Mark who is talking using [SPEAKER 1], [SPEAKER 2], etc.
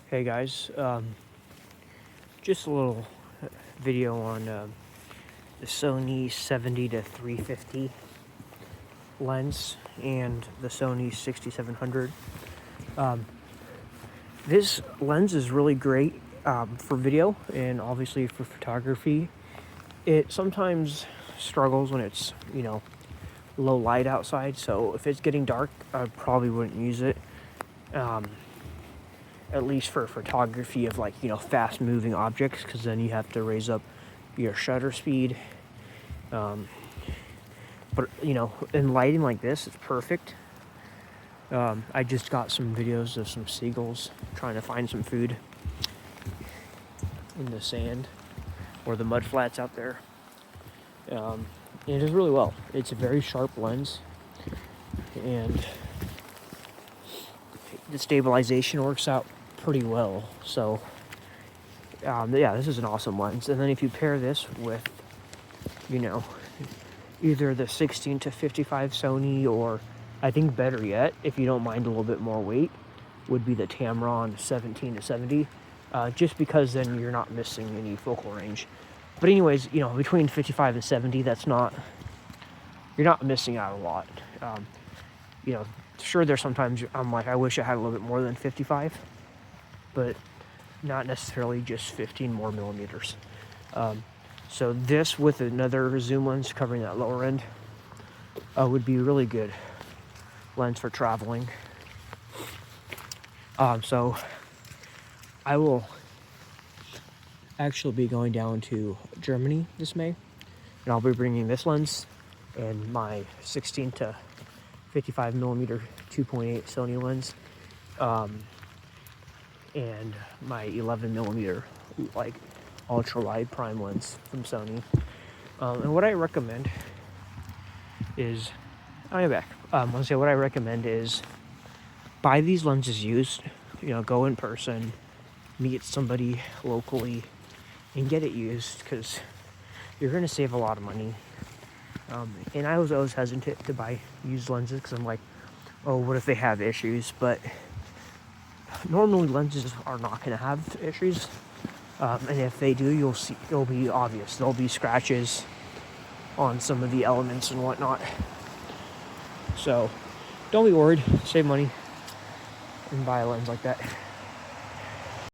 [SPEAKER 1] Hey guys, just a little video on the Sony 70 to 350 lens and the Sony 6700. This lens is really great for video and obviously for photography. It sometimes struggles when it's, low light outside, so if it's getting dark, I probably wouldn't use it. At least for photography of fast moving objects, because then you have to raise up your shutter speed. But in lighting like this, it's perfect. I just got some videos of some seagulls trying to find some food in the sand or the mud flats out there. It does really well. It's a very sharp lens, and the stabilization works out pretty well. So yeah, this is an awesome lens. And then if you pair this with either the 16 to 55 Sony, or I think better yet, if you don't mind a little bit more weight, would be the Tamron 17 to 70, just because then you're not missing any focal range. But anyways, between 55 and 70, you're not missing out a lot. Sure, there's sometimes I'm like, I wish I had a little bit more than 55, but not necessarily just 15 more millimeters. So this with another zoom lens covering that lower end would be a really good lens for traveling. So I will actually be going down to Germany this May, and I'll be bringing this lens and my 16 to 55 millimeter 2.8 Sony lens, and my 11 millimeter ultra wide prime lens from Sony. And what I recommend is, what I recommend is buy these lenses used. Go in person, meet somebody locally, and get it used, because you're going to save a lot of money. And I was always hesitant to buy used lenses because I'm like, oh, what if they have issues? But normally lenses are not going to have issues. And if they do, you'll see it'll be obvious. There'll be scratches on some of the elements and whatnot. So don't be worried. Save money and buy a lens like that.